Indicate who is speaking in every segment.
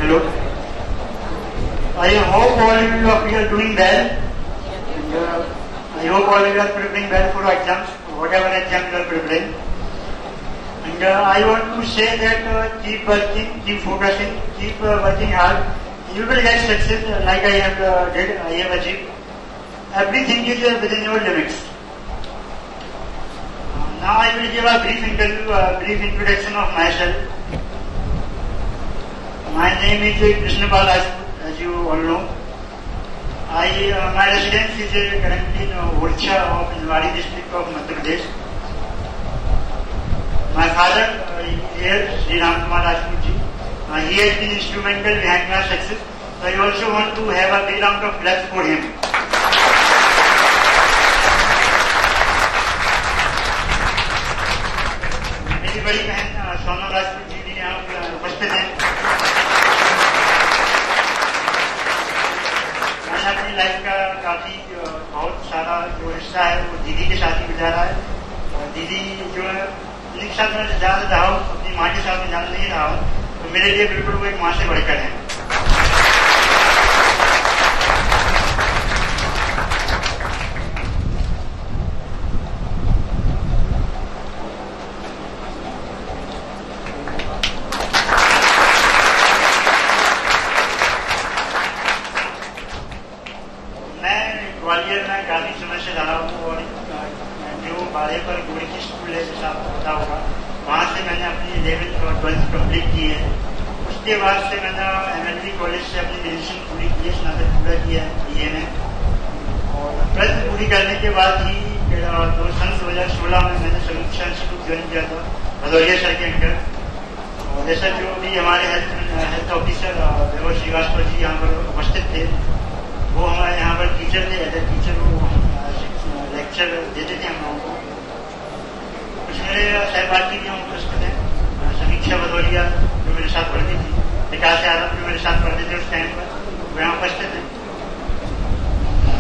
Speaker 1: Hello. I hope all of you are doing well. And, I hope all of you are preparing well for exams, whatever exam you are preparing. And I want to say that keep working, keep focusing, keep working hard. You will get success like I have achieved. Everything is within your limits. Now I will give a brief introduction of myself. My name is Krishnapal Rajput, as you all know. My residence is currently in Orcha of Nilwari district of Madhya Pradesh. My father here, Sri Ram Kumar Rajput ji. He has been instrumental behind my success. So I also want to have a big round of applause for him. मेरी बड़ी बहन सोनम राजपूत जी भी यहाँ उपस्थित हैं। मैंने अपनी life का बहुत सारा जो हिस्सा है वो दीदी के साथ ही गुजारा है। और दीदी जो है उनके साथ मैं ज्यादा रहा हूँ, अपनी माँ के साथ में ज्यादा नहीं रहा हूँ, तो मेरे लिए बिल्कुल वो एक माँ से बढ़कर है। ग्वालियर में काफी समय से रहा हूँ और जो बाड़ेपर गोरखी स्कूल है जैसा आपको पता होगा, वहाँ से मैंने अपनी 11th और 12th कंप्लीट की है। उसके बाद से मैंने MLB कॉलेज से अपनी ग्रेजुएशन पूरी की है, स्नातक पूरा किया है BA में। और 12th पूरी करने के बाद ही 2016 में मैंने समीक्षा इंस्टीट्यूट ज्वाइन किया था भदौरिया सर के अंडर। और जैसा जो भी हमारे हेल्थ ऑफिसर वैभव श्रीवास्तव जी यहाँ पर उपस्थित थे, वो हमारे यहाँ पर टीचर थे। एज ए टीचर वो लेक्चर देते थे हम लोगों को। कुछ मेरे सहपाठी भी हम उपस्थित हैं। समीक्षा भदौरिया जो मेरे साथ पढ़ती थी, विकास यादव जो मेरे साथ पढ़ते थे उस टाइम पर, वो यहाँ उपस्थित हैं।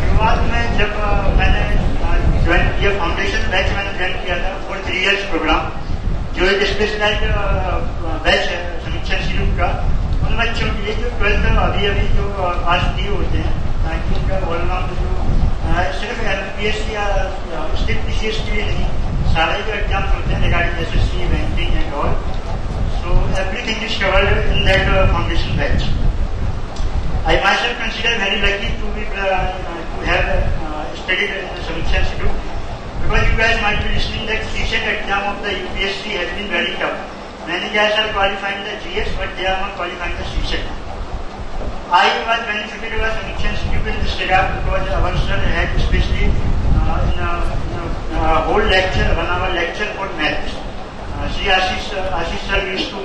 Speaker 1: शुरुआत में जब मैंने ज्वाइन किया, फाउंडेशन बैच मैंने ज्वाइन किया था फॉर 3 years प्रोग्राम, जो एक स्पेशलाइज बैच है समीक्षा इंस्टीट्यूट का। उन बच्चों के लिए जो 12th अभी जो पास किए होते हैं, ताकि उनका ऑलराउंड जो सिर्फ LPSC या स्टेट PCS के लिए नहीं, सारे जो एग्जाम्स होते हैं regarding SSC, banking and all, so everything is covered in that foundation batch. I myself consider very lucky to have studied in the Samiksha Institute, because you guys might be listening that CSET exam of the UPSC has been very tough. Many guys are qualifying the GS, but they are not qualifying the CSET. I was benefited by Samiksha Institute in this regard because our sir had especially in a whole lecture, 1 hour lecture for maths. Sri Ashish sir used to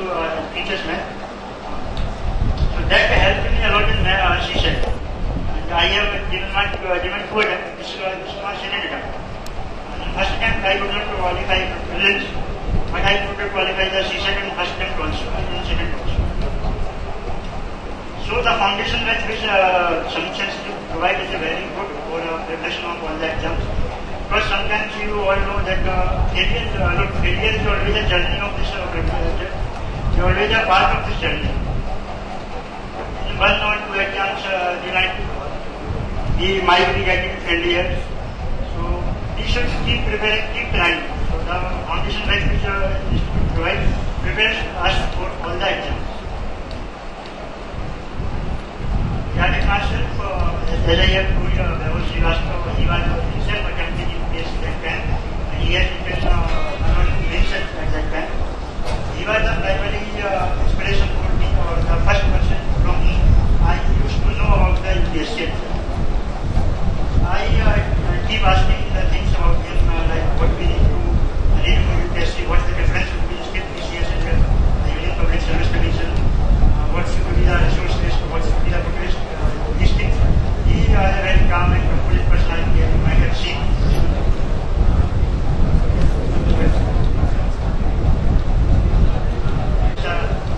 Speaker 1: teach us math. So that helped me a lot in CSET. And I have given 4 attempts. This is my second attempt. First attempt I could not qualify for prelims, but I could qualify the CSET in first attempt also and in second also. So the foundation batch which Samiksha Institute provides is very good for preparation of all the exams. Because sometimes you all know that failure is always a journey of this preparation. It's always a part of this journey. In 1 or 2 exams we might be getting failure. So we should keep preparing, keep trying. So the foundation batch which Institute provides prepares us for all the exams. Regarding myself, as I have told you, Vibhav Srivastava, he was himself attempting UPSC that time, and he had been one or 2 wins at that time. He was the primary inspiration for me, or the first person from whom I used to know about the UPSC itself. I keep asking the things about him, like what we need to read for UPSC, what's the difference between state PCS and the Union Public Service Commission, what should be the resource list, what should be the book list, these things. He is a very calm and composed personality, as you might have seen.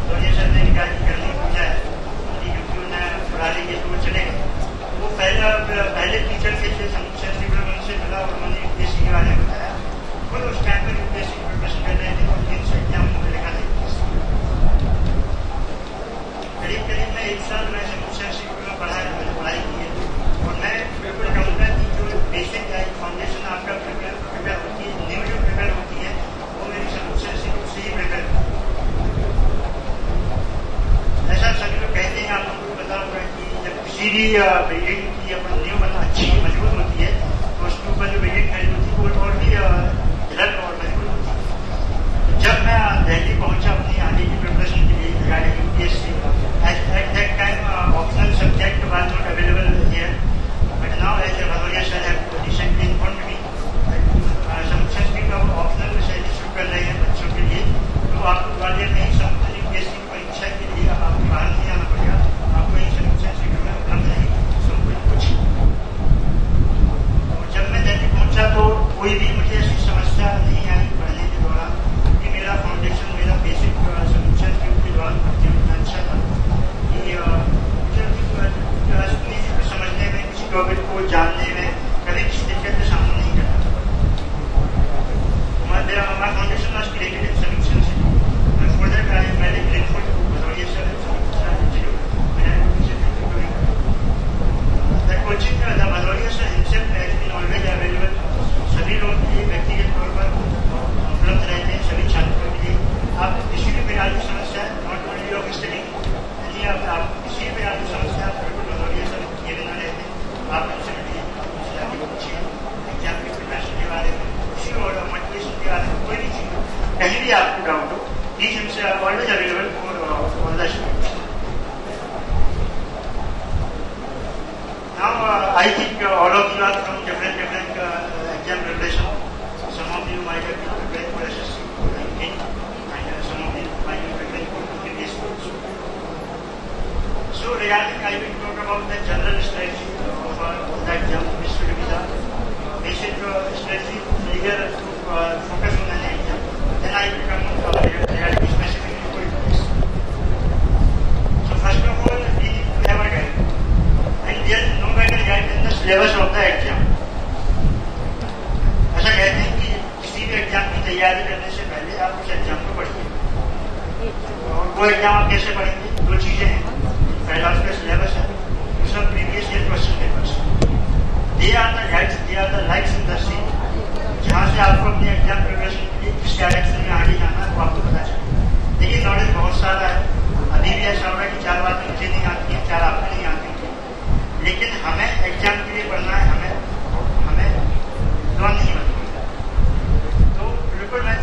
Speaker 1: Donation ने निकाली करने की पूछा है, क्योंकि उन्हें पढ़ाने के दूर चले गए। वो पहले टीचर के थे समीक्षा इंस्टीट्यूट में, उनसे मिला किसी भी बिल्डिंग की अपन नींव बना अच्छी मजबूत होती है तो उसके ऊपर जो बिल्डिंग खड़ी होती है वो और भी दृढ़ और मजबूत होती है। जब मैं दिल्ली पहुंचा अपनी आगे की प्रिपरेशन के लिए regarding UPSC, at that time optional subject was not available here, but now as Bhadauria sir have recently informed me समुच्चय का ऑप्शनल विषय शुरू कर रहे हैं बच्चों के लिए, तो आपको ग्वालियर में ही समुच्चय यूपीएससी की परीक्षा के लिए आपको बाहर नहीं आना पड़ेगा, आपको यही समुच्चय शिविर में उपलब्ध रहेगी सब कुछ। तो जब मैं दिल्ली पहुंचा तो कोई भी मुझे ऐसी समस्या नहीं आई पढ़ने के दौरान, क्योंकि मेरा फाउंडेशन, मेरा बेसिक समुच्चय के दौरान भर्ती होना अच्छा था कि मुझे समझने में, किसी टॉपिक को जानने में कभी किसी दिक्कत का सामना नहीं करना। मेरा हमारा foundation was created in Solution City. And for that I am very grateful to Bhadauria sir and Solution Institute. And I appreciate you doing that. The coaching, the Bhadauria sir himself has been always available. सभी लोगों के लिए व्यक्तिगत तौर पर उपलब्ध रहते हैं, सभी छात्रों के लिए। आप किसी भी प्रकार की समस्या, नॉट ओनली ऑफ स्टडी, यदि आप किसी भी प्रकार की समस्या बिल्कुल Bhadauria sir किए बिना रहते हैं, आप उनसे मिलिए, उनसे आगे पूछिए एग्जाम की प्रिपरेशन के बारे में, और मोटिवेशन के बारे में कोई भी चीज कहीं भी आपको डाउट हो, प्लीज हमसे always available for all the students. Now I think all of you are from different exam preparation. Some of you might have been preparing for SSC and some of you might be preparing for previous schools. So regarding, I will talk about the general strategy of the exam, Mr. Visa. Basic strategy here to focus on an exam. Then I will come regarding specifically for this. So first of all, we need to have a guide. And there is no better guide than the syllabus of the exam. ऐसा कहते हैं कि किसी भी exam की तैयारी करने से पहले आप उस एग्जाम को पढ़िए। और वो एग्जाम आप कैसे पढ़ेंगे? दो चीजें हैं, पहला उसका सिलेबस है, दूसरा previous year question papers. They are the guides, they are the lights in the sea, जहाँ से आपको अपने एग्जाम प्रिपरेशन के लिए किस डायरेक्शन में आगे जाना है वो आपको पता चले। देखिए नॉलेज बहुत सारा है, अभी भी ऐसा होगा कि 4 बातें मुझे नहीं आती है, 4 आपको नहीं आती है, लेकिन हमें एग्जाम के लिए पढ़ना है, हमें लोन नहीं बनना। तो बिल्कुल मैं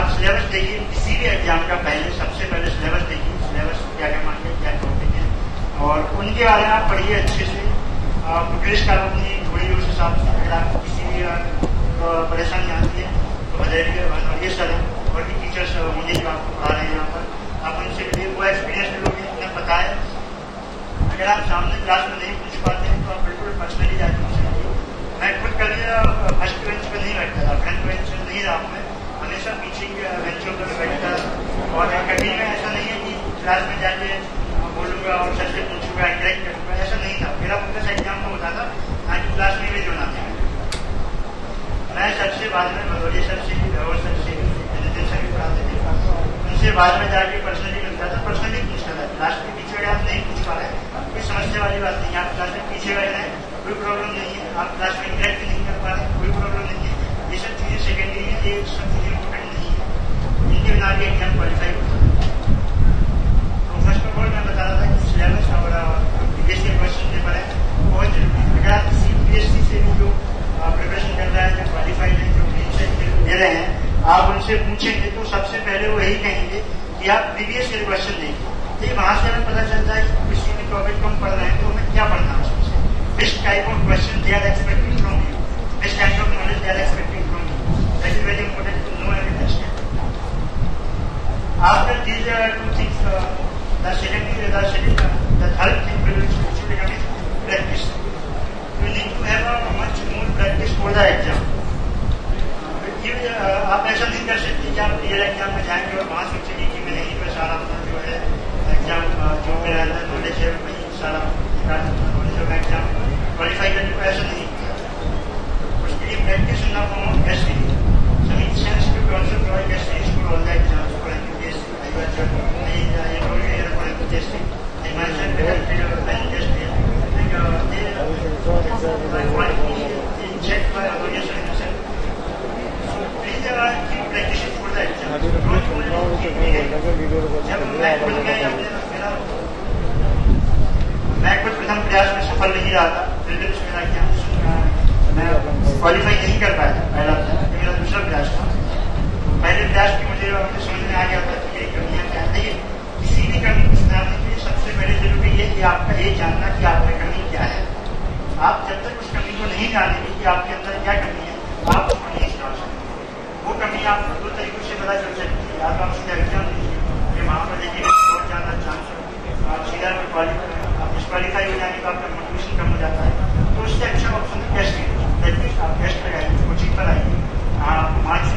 Speaker 1: आप सिलेबस देखिए, किसी भी एग्जाम का पहले सबसे पहले सिलेबस देखिए, सिलेबस क्या क्या मांगे, क्या टॉपिक है, और उनके बारे में आप पढ़िए अच्छे से। प्रोग्रेस का अपनी थोड़ी उस हिसाब से, अगर आपको किसी भी परेशानी आती है तो भदौरिया सर और भी टीचर्स होंगे जो आपको पढ़ा रहे हैं यहाँ पर, आप उनसे मिलिए, वो एक्सपीरियंस लोग उन्हें पता है। अगर आप सामने क्लास में नहीं पूछ पाते हैं तो आप बिल्कुल पर्सनली जाकर उनसे मिलिए। मैं खुद कभी फर्स्ट बेंच पर नहीं बैठता था, फ्रंट बेंच पर नहीं रहा मैं, हमेशा पीछे के बेंचों पर बैठता। और कभी मैं ऐसा नहीं है कि क्लास में जाके बोलूंगा और सर से पूछूंगा, इंटरेक्ट करूंगा, ऐसा नहीं था। मेरा फोकस एग्जाम में होता था, आज क्लास में भी जो नाते हैं। मैं सबसे बाद में भदौरिया सर से, धवल सर से, नितिन सर भी पढ़ाते थे, उनसे बाद में जाके पर्सनली मिलता था, पर्सनली पूछता था। क्लास के पीछे अगर आप नहीं पूछ पा रहे, कोई समस्या वाली बात नहीं है, आप क्लास में पीछे बैठ रहे हैं, कोई प्रॉब्लम नहीं है, आप क्लास में इंटरेक्ट नहीं कर पा रहे, कोई प्रॉब्लम नहीं है। ये सब चीजें सेकेंडरी है, ये सब चीजें इम्पोर्टेंट नहीं है, इनके बिना भी एग्जाम क्वालिफाई होता है। तो फर्स्ट ऑफ ऑल मैं बता रहा था कि सिलेबस और प्रीवियस ईयर क्वेश्चन पेपर है बहुत जरूरी है। अगर आप किसी यूपीएससी से भी जो प्रिपरेशन कर रहा है, जो क्वालिफाइड है, जो ग्रीन दे रहे हैं, आप उनसे पूछेंगे तो सबसे पहले वो यही कहेंगे कि आप प्रीवियस ईयर क्वेश्चन देखिए। तो वहां से हमें पता चलता है कि किसी भी टॉपिक को हम पढ़ रहे हैं तो हमें क्या पढ़ना है उसमें। Which type of question they are expecting from you? Which kind of knowledge they are expecting from you? That is very important to know and understand. After these 2 things, the third thing which will become is practice. You need to have a much more practice for the exam. आप ऐसा नहीं कर सकते कि आप real exam में जाएंगे और वहां सोचेंगे कि मैं यहीं पर सारा अपना जो है एग्जाम जो मेरा अंदर नॉलेज है वही सारा नॉलेज होगा एग्जाम क्वालिफाई करने को, ऐसा नहीं किया। उसके लिए practice in the form of test series. Some instance to also provide test series for all the exams for UPSC, IIT, for example, testing. I myself conducted a pen test प्रयास में सफल नहीं रहा था, फिर मेरा एग्जामिनेशन मैं qualify नहीं कर पाया था। पहला मेरा दूसरा प्रयास था। पहले प्रयास की मुझे समझ में आ गया था कि ये कमियां क्या है। किसी भी कमी को सुधारने के लिए सबसे पहले जरूरी है कि आपका ये जानना कि आपकी कमी क्या है। आप जब तक उस कमी को नहीं जानेंगे कि आपके अंदर क्या कमी है, आप उसको नहीं सुधार सकते। वो कमी आप दो तरीकों से पता चल सकती है। या तो आप सीधा एग्जाम दीजिए, वहां पर देखिए बहुत ज्यादा चांस है, आप सीधा डिस्क्वालीफाई हो जाने का आपका मोटिवेशन कम हो जाता है। तो उससे अच्छा ऑप्शन टेस्ट आप टेस्ट लगाइए, कोचिंग पर आइए, मार्क्स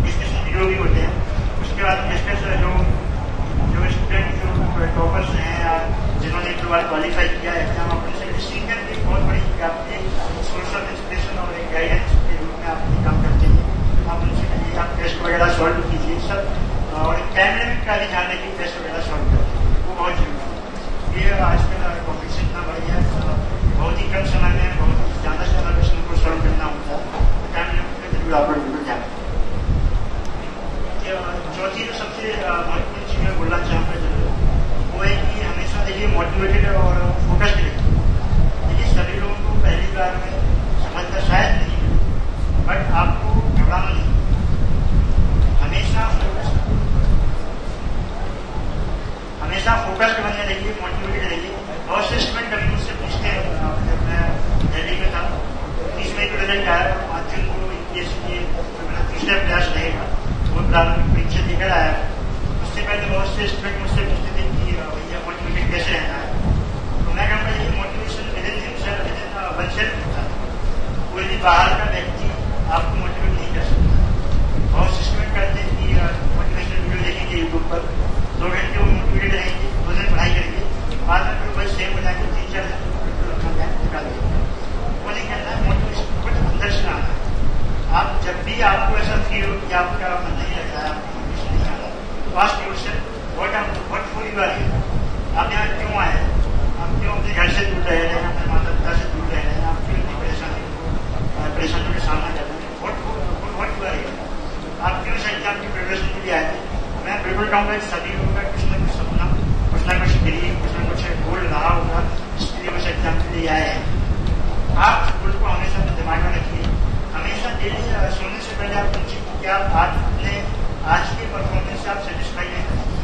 Speaker 1: डिस्कशन वीडियो भी होते हैं। उसके बाद डिस्कस जो स्टूडेंट जो टॉपर्स हैं या जिन्होंने एक बार क्वालिफाई किया है एग्जाम, आप उनसे सीनियर की बहुत बड़ी आपके सोर्स ऑफ इंस्पिरेशन और एक गाइडेंस के रूप में आप काम करते हैं। आप उनसे कहिए, आप टेस्ट वगैरह सॉल्व कीजिए सब, और टाइम लिमिट का भी ध्यान रखिए, टेस्ट वगैरह सॉल्व करते हैं, वो बहुत जरूरी है। ये आजकल कॉम्पिटिशन इतना बढ़ गया है, बहुत ही कम समय में बहुत ज़्यादा से ज़्यादा क्वेश्चन को सॉल्व करना होता है। टाइम लिमिट में जरूर आप बिल्कुल ध्यान रखें। चौथी जो सबसे महत्वपूर्ण चीज़ मैं बोलना चाहूँगा जरूर, वो है कि हमेशा देखिए मोटिवेटेड और फोकस्ड रहिए। देखिए सभी लोगों को पहली बार में समझना शायद नहीं है, बट आपको घबराना नहीं, हमेशा फोकस्ड बने रहिए, मोटिवेटेड रहिए। बहुत से स्टूडेंट कभी मुझसे पूछते हैं, जब मैं दिल्ली में था 30 मई को रिजल्ट आया, 5 जून को मेरा दूसरा प्रयास रहेगा, वो प्रारंभिक परीक्षा देकर आया। उससे पहले बहुत से स्टूडेंट मुझसे पूछते थे कि भैया मोटिवेटेड कैसे रहना है। तो मैं कहूँगा ये motivation within himself, within oneself होता है। कोई भी बाहर का व्यक्ति आपको मोटिवेट नहीं कर सकता। बहुत से स्टूडेंट कहते हैं कि मोटिवेशनल वीडियो देखेंगे यूट्यूब पर, 2 घंटे वो मोटिवेटेड रहेंगे, 2 दिन पढ़ाई करेंगे, बाद में फिर बस सेम हो जाएंगे, 3-4 दिन निकाल देंगे। वो नहीं कहना है, मोटिवेशन कुछ अंदर से आना है। आप जब भी आपको ऐसा फील हो कि आपका मन नहीं लग रहा है, आपको मोटिवेशन नहीं आ रहा, तो ask yourself what for you are here. आप यहाँ क्यों आए? आप क्यों अपने घर से दूर रह रहे हैं, अपने माता पिता से दूर रह रहे हैं, आप क्यों इतनी परेशानियों का सामना कर रहे हैं? What you are here. आप क्यों इस एग्जाम की प्रिपरेशन के लिए आए थे? मैं बिल्कुल कहूँगा सभी लोगों का कुछ न कुछ सपना, कुछ न कुछ ड्रीम, कुछ न कुछ गोल रहा होगा, इसलिए उस एग्जाम के लिए आए हैं। आप गोल को हमेशा अपने दिमाग में रखिए। हमेशा डेली सोने से पहले आप पूछिए कि आप आज के परफॉर्मेंस से आप सेटिस्फाई नहीं कर सकते।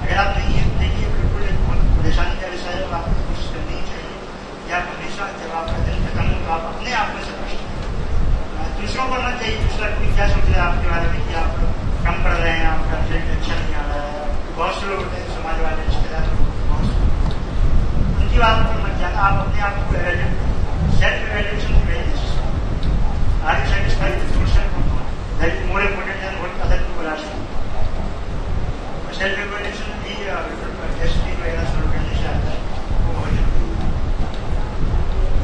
Speaker 1: अगर आप नहीं है, देखिए बिल्कुल एक बहुत परेशानी का विषय है, आपको कोशिश करनी ही चाहिए कि आप हमेशा जब आपका दिन खत्म हो तो आप अपने आप में संतुष्ट हैं। दूसरों को ना चाहिए दूसरा कोई क्या सोच रहे हैं आपके बारे में कि आप कम पढ़ रहे हैं, आपका रिजल्ट अच्छा नहीं आ रहा है। बहुत से लोग होते हैं समाज वाले, रिश्तेदार, बहुत से, उनकी बात पर मत जाना। आप अपने आप को self evaluation Are you satisfied with yourself? That is more important than what other people are saying. Self-evaluation भी टेस्टिंग वगैरह शुरू करने से आता है, वो बहुत जरूरी है।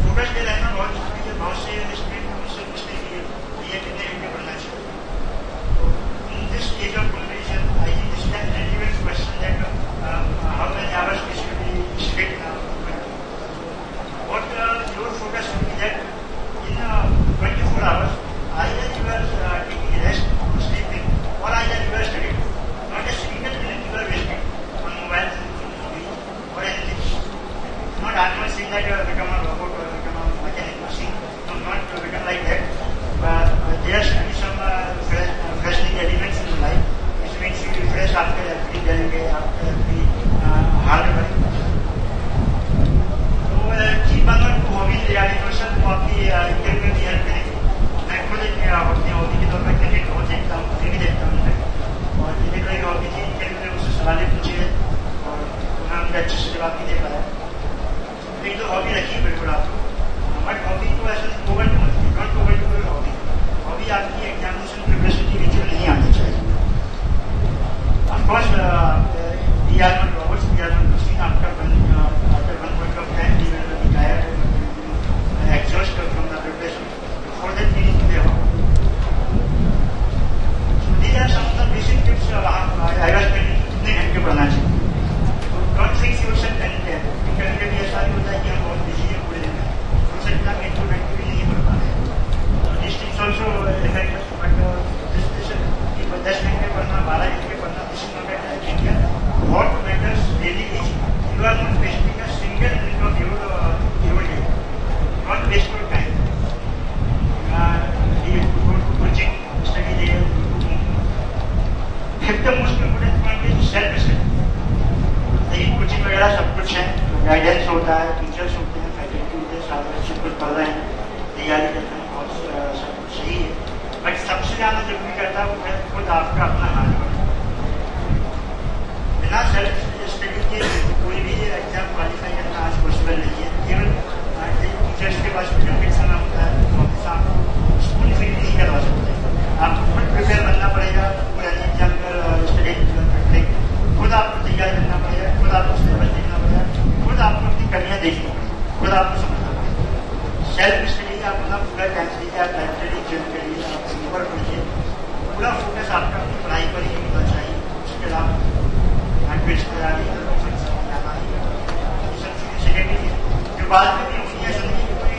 Speaker 1: फोकस पे रहना बहुत जरूरी है। बहुत से स्टूडेंट मुझसे पूछते हैं कि ये कितने घंटे पढ़ना चाहिए। In this age of competition I think this can relevant question that how many hours we should be straight now. What your focus should be that in 24 hours, either you are taking rest, sleeping, or either you are studying. Not a single minute you are wasting on mobile or anything. Not I'm not saying that you have become a robot or become a mechanic machine. No, not to become like that. But there should be some freshening elements in your life, which makes you refresh after every day, after every hard work. जीवन को hobby रियलिटेशन को आपकी career में भी help करेगी। मैं खुद अपनी हॉबी के तौर पर क्रिकेट बहुत देखता हूँ, टीवी देखता हूँ और क्रिकेट मेरी हॉबी थी। क्रिकेट में मुझसे सवालें पूछे और मैं उनके अच्छे से जवाब भी दे पाया। एक तो हॉबी रखिए बिल्कुल आप, बट हॉबी को ऐसा ओवर टू मत, not over to hobby. Hobby आपकी एग्जामिनेशन प्रिपरेशन के बीच में नहीं आनी चाहिए। Of course we are not robots, we are not machine. आपका after 1 point of time we will be tired and exhaust from the preparation. For that we need to be home. So these are some of the basic tips I was telling you कितने घंटे पढ़ना चाहिए। Don't fix yourself anytime. कभी-कभी ऐसा भी होता है कि हम बहुत बिजी हैं पूरे दिन में, हो सकता है कि 2 घंटे भी नहीं पढ़ पा रहे हैं। These tips also affect us, but this 10 घंटे पढ़ना, 12 घंटे पढ़ना, this is not a criteria. सुविधा सब कुछ है, गाइडेंस होता है, टीचर्स होते हैं, फैकल्टी होते हैं, सारे बच्चे कुछ पढ़ रहे हैं, तैयारी करते हैं, बहुत सब कुछ सही है। बट सबसे ज़्यादा जरूरी करता है वो है खुद आपका अपना हार्ड वर्क। बिना सेल्फ स्टडी के कोई भी एग्जाम क्वालिफाई करना आज पॉसिबल नहीं है। केवल टीचर्स के पास लिमिटेड समय होता है, तो ऑफिस आप स्कूल फील नहीं करवा सकते। आपको खुद प्रिपेयर बनना पड़ेगा, पूरा एग्जाम कर स्टडी करते, खुद आपको तैयार करना पड़ेगा, खुद आपको सिलेबस देखना पड़ेगा, खुद आपको अपनी कमियाँ देखनी पड़ेगी, खुद आपको समझना पड़ेगा। सेल्फ स्टडी आप अपना पूरा टाइम दीजिए, आप लाइब्रेरी ज्वाइन करिए, आप ऊपर पढ़िए, पूरा फोकस आपका अपनी पढ़ाई पर ही होना चाहिए। उसके अलावा लैंग्वेज तैयारी जो बाद में भी होनी है, समझिए कोई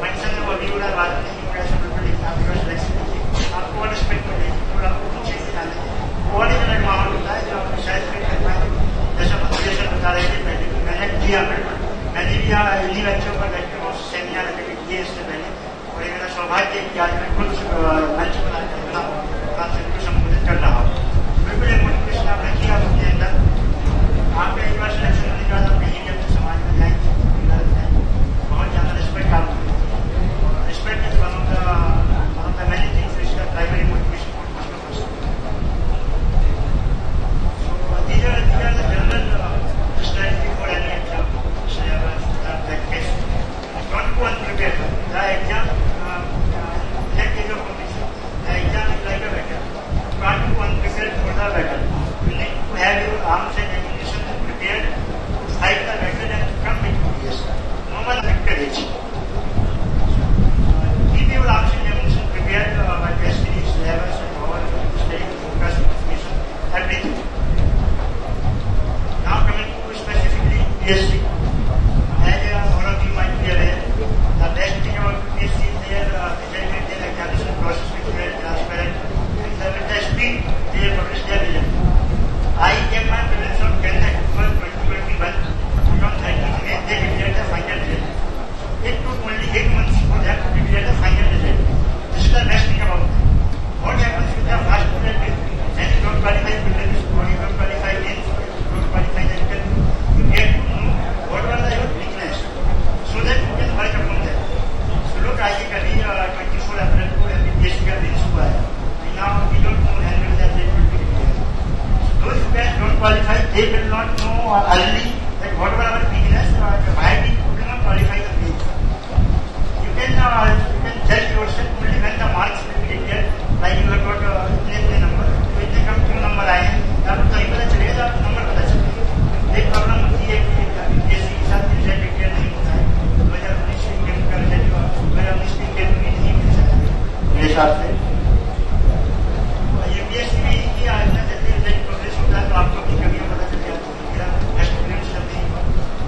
Speaker 1: फंक्शन है वो अभी पूरा बाद में नहीं होगा, बिल्कुल एग्जाम का सिलेक्शन कीजिए, आपको और रिस्पेक्ट मिलेगी, पूरा आपको पीछे से जाने और एक अलग माहौल होता है जो आपको शायद फिर कर पाएंगे। जैसा मोटिवेशन बता रहे थे पहले भी मैंने किया, बिल्कुल मैंने भी यहाँ इन्हीं बच्चों पर बैठ कर बहुत सेमिनार अटेंड किए इससे पहले, और ये मेरा सौभाग्य है कि आज मैं खुद मंच बना कर को संबोधित कर रहा हूँ। बिल्कुल एक मोटिवेशन आप रखिए अपने अंदर, आपका एक बार सिलेक्शन होने के बाद आप कहीं भी अपने समाज में जाएंगे, बहुत ज़्यादा रिस्पेक्ट आपको, respect is one of the many things which the primary motivation for most of us. So these are the general strategy for any exam. Don't go unprepared. The exam, let me know permission. The exam is like a battle. Can't go unprepared for the battle. You need to have your arms and ammunition prepared to fight the battle and come victorious. No one victorious. Keep your arms and ammunition prepared by testing syllabus and all, studying, focus, information, everything. Now coming to specifically PSC. As all of you might be aware, the best thing about PSC is their measurement, their examination process which is very transparent, and with the speed they publish their result. I gave my prelims on 10th October 2021, and on 13th May they declared the final result. It took only 8 months for them to declare the final result. This is the best thing about it. What happens with the first result is, when you don't qualify prelims, or you don't qualify mains, or you don't qualify the interview, you get to know what are your weakness, so that you can work upon them. So look, आइए कभी 24 अप्रैल को MBBS का दिन हुआ है. Now we don't know when will that date will be declared. So those who don't qualify, they will not know early that what are our weakness, why we could not qualify the mains. You can judge yourself only when the marks will be declared. Like you have got इतने number, तो इतने कम क्यों number आए हैं, आपको तभी पता चलेगा, आपको नंबर पता चलेगा. एक प्रॉब्लम होती है कि PSC के साथ रिजल्ट डिक्लेयर नहीं होता है, 2019 के रिजल्ट 2019 के नहीं मिल सकता मेरे हिसाब से. ये PSC में ही किया है, जल्दी रिजल्ट पब्लिश होता है तो आपको अपनी कमियाँ पता चल जाती है. मेरा फर्स्ट प्रीलिम्स जब नहीं हुआ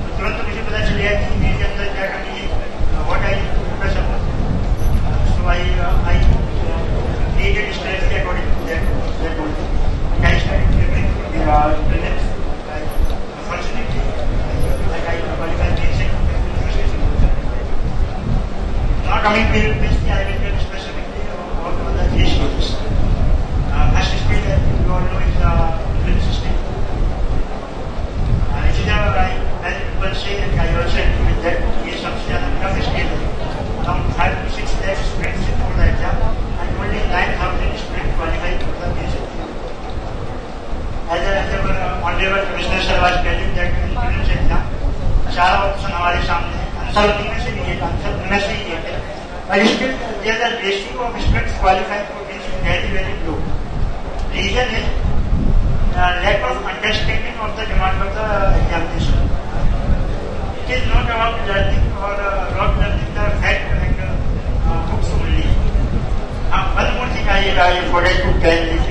Speaker 1: तो तुरंत मुझे पता चल गया कि मेरे अंदर क्या कमी है, what I need to focus upon. So I created strategy according to that goal. I started preparing for the prelims. Fortunately, like I qualified basic university. Now coming to university, I will get specifically about the three stages. First stage, as you all know, is the prelims stage. Which is many people say, and I also agree with that, is सबसे ज़्यादा tough stage. Around 5 to 6 lakhs students sit for the exam, and only 9,000 students qualify for the basic. As our honorable Commissioner sir was telling that in prelims exam, 4 option हमारे सामने है, answer उनमें से भी है, answer उनमें से ही है, but still there is a ratio of students qualifying for basic very very low. Reason is lack of understanding of the demand of the examination. It is not about learning or not learning the fact like books only. One more thing I forgot to tell is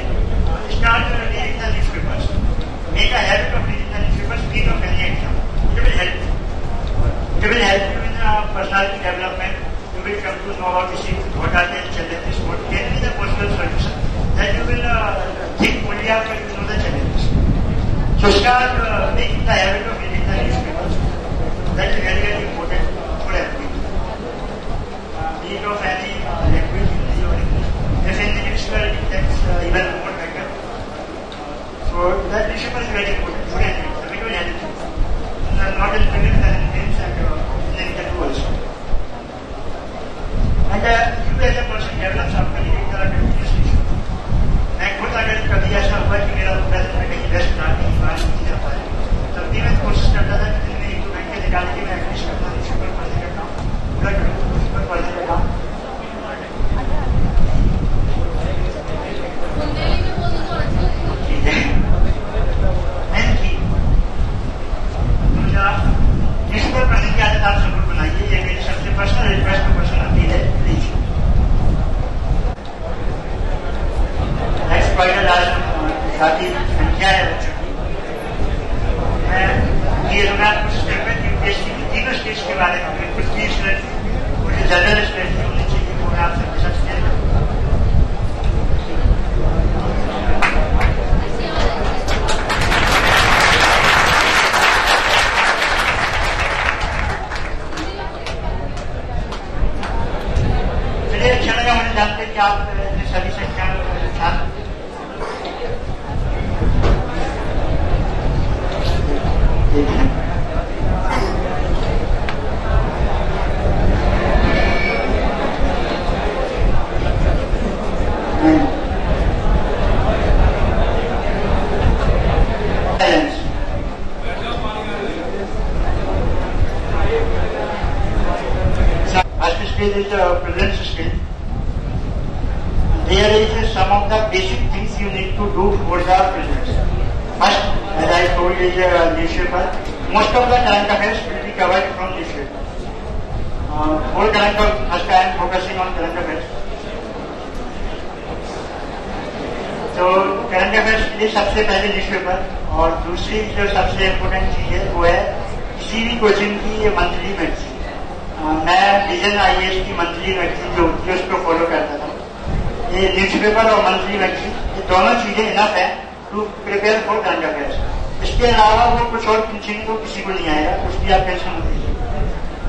Speaker 1: start reading the newspapers. Make a habit of reading the newspapers free of any exam. It will help you. It will help you in personality development. You will come to know about issues, what are the challenges, what can be the possible solution. Then you will think only after you know the challenges. So start making the habit of reading the newspapers. That is very very important for everyone. Read of any language, Hindi or English. If in English that's even more better. So that newspaper is very important for anyone. So it will help you. निकालने की मैं at least अपना newspaper पढ़ने लगा हूँ, पूरा newspaper पढ़ने लगा हूँ। ठीक है, न्यूज़पेपर पढ़ने की आदत आप जरूर बनाइए, ये मेरी सबसे पर्सनल रिक्वेस्ट और पर्सनल अपील है, प्लीज। नेक्स्ट पॉइंट आज काफी संख्या है बच्चों की। मैं आपको स्टेप में यूपीएससी की तीनों स्टेज के बारे में कुछ भी स्टेज मुझे जनरल स्टेज होनी चाहिए, वो मैं आप सबके साथ शेयर करूँ। चलिए, अच्छा लगा मुझे जानते कि आप सभी संख्या छात्र Stage is the present stage. There is some of the basic things you need to do for the present. First, as I told you, is newspaper. Most of the current affairs will be covered from newspaper. For current affairs, first I am focusing on current affairs. तो current affairs के लिए सबसे पहले newspaper, और दूसरी जो सबसे important चीज है वो है किसी भी कोचिंग की मंथली मैगजीन। मैं विजन आईएएस की मंथली मैगजीन जो होती है उसको फॉलो करता था। ये न्यूज़पेपर और मंथली मैगजीन, ये दोनों चीजें इनफ है to prepare for current affairs. इसके अलावा वो कुछ और पूछेंगे तो किसी को नहीं आएगा, कुछ भी आप टेंशन मत लीजिए।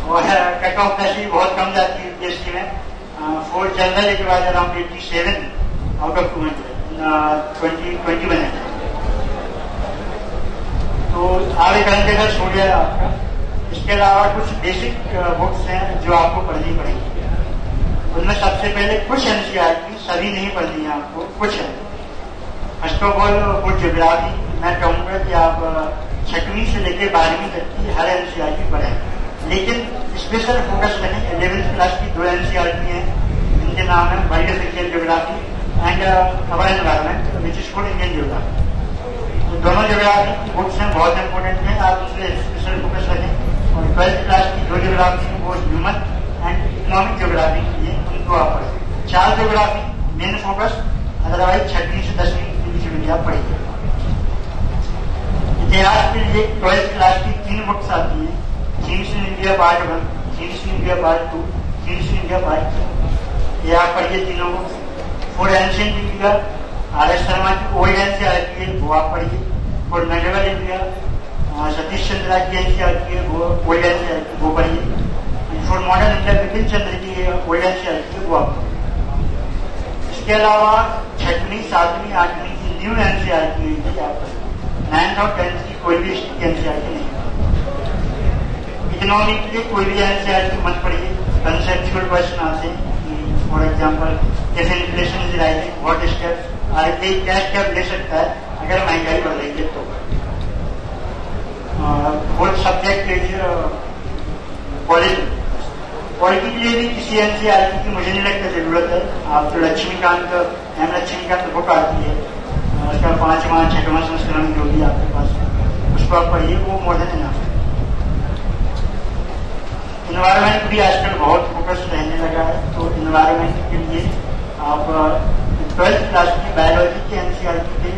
Speaker 1: और कट ऑफ वैसे बहुत कम जाती है यूपीएससी में, 4 जनरल के बाद अराउंड 87 आउट ऑफ 20 बने। तो आगे करंट अफेयर्स हो गया आपका। इसके अलावा कुछ बेसिक बुक्स हैं जो आपको पढ़नी पड़ेंगी। उनमें सबसे पहले कुछ एनसीईआरटी, सभी नहीं पढ़नी है आपको, कुछ है। First of all good geography, मैं कहूँगा कि आप 6वीं से लेकर 12वीं तक की हर एनसीईआरटी पढ़ें, लेकिन स्पेशल फोकस करें। 11th क्लास की 2 एनसीईआरटी हैं, इनके नाम है biophysical geography and our environment which is called Indian geography. दोनों ज्योग्राफी की बुक्स हैं, बहुत इंपॉर्टेंट है, आप उसमें स्पेशल फोकस रखें। और 12th क्लास की 2 ज्योग्राफी वो ह्यूमन एंड इकोनॉमिक ज्योग्राफी की है, उनको आप पढ़ें। 4 ज्योग्राफी मेन फोकस, अदरवाइज 6वीं से 10वीं के बीच में आप पढ़ेंगे। इतिहास के लिए 12th क्लास की 3 बुक्स आती हैं, themes in India part 1, themes in India part 2, themes in India part 3, ये आप पढ़िए तीनों books. For ancient India R S. Sharma की ओल्ड एनसीईआरटी है, वो आप पढ़िए। For medieval India Satish Chandra की एनसीईआरटी है, वो ओल्ड एनसीईआरटी वो पढ़िए। For modern India Bipin Chandra की ओल्ड एनसीईआरटी है, वो आप पढ़िए। इसके अलावा 6वीं, 7वीं, 8वीं की न्यू एनसीईआरटी है, आप पढ़िए। 9th और 10th की कोई भी एनसीईआरटी नहीं। इकोनॉमी के लिए कोई भी एनसीईआरटी मत पढ़िए, कंसेप्चुअल क्वेश्चन आते हैं। फॉर एग्जाम्पल, कैसे inflation is rising, what steps, RBI क्या स्टेप ले सकता है अगर महंगाई बढ़ रही है तो। फोर्थ सब्जेक्ट पॉलिटी के लिए भी किसी एनसीईआरटी की मुझे नहीं लगता जरूरत है। आप जो लक्ष्मीकांत बुक आती है, उसका 5वां 6वां संस्करण जो भी आपके पास है उसको आप पढ़िए, वो मोर देन इनफ है। इन्वायरमेंट भी आजकल बहुत फोकस रहने लगा है, तो इन्वायरमेंट के लिए आप 12th क्लास की बायोलॉजी की एनसीईआरटी के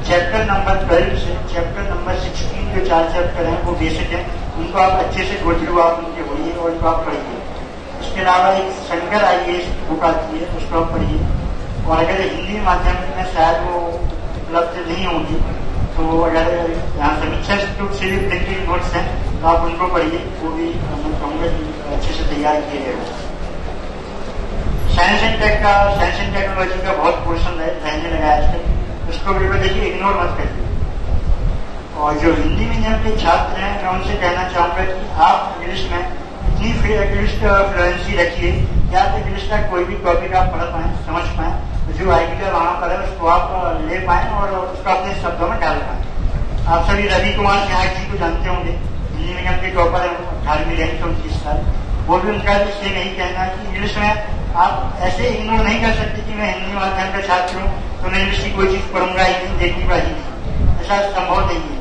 Speaker 1: चैप्टर नंबर 12 से चैप्टर नंबर 16 जो 4 चैप्टर हैं वो बेसिक हैं, उनको आप अच्छे से गो थ्रू आप उनके होइए और उनको आप पढ़िए। इसके अलावा एक शंकर आईएएस की बुक आती है, उसको आप पढ़िए। और अगर हिंदी माध्यम में शायद वो उपलब्ध नहीं होंगी, तो अगर यहाँ समीक्षा इंस्टीट्यूट से भी प्रिंटेड नोट्स हैं तो आप उनको पढ़िए, वो भी मैं कहूँगा कि अच्छे से तैयार किए गए। साइंस एंड टेक्नोलॉजी का बहुत पोर्शन रहने लगा है आजकल, उसको बिल्कुल देखिए, इग्नोर मत करिए। और जो हिंदी मीडियम के छात्र हैं, मैं उनसे कहना चाहूँगा कि आप इंग्लिश में इतनी इंग्लिश फ्लुएंसी रखिए कि आप इंग्लिश का कोई भी टॉपिक आप पढ़ पाएँ, समझ पाएँ, जो आइडिया वहाँ पर है उसको आप ले पाएँ और उसको अपने शब्दों में डाल पाएँ। आप सभी रवि कुमार सिन्हा जी को जानते होंगे, इंजीनियरिंग के टॉपर है, 18वीं रैंक है 29 साल। वो भी उनका भी सेम यही कहना है कि इंग्लिश में आप ऐसे इग्नोर नहीं कर सकते कि मैं हिंदी माध्यम का छात्र हूँ तो मैं इंग्लिश की कोई चीज पढ़ूंगा ही नहीं, देखनी पड़ेगी नहीं, ऐसा संभव नहीं है।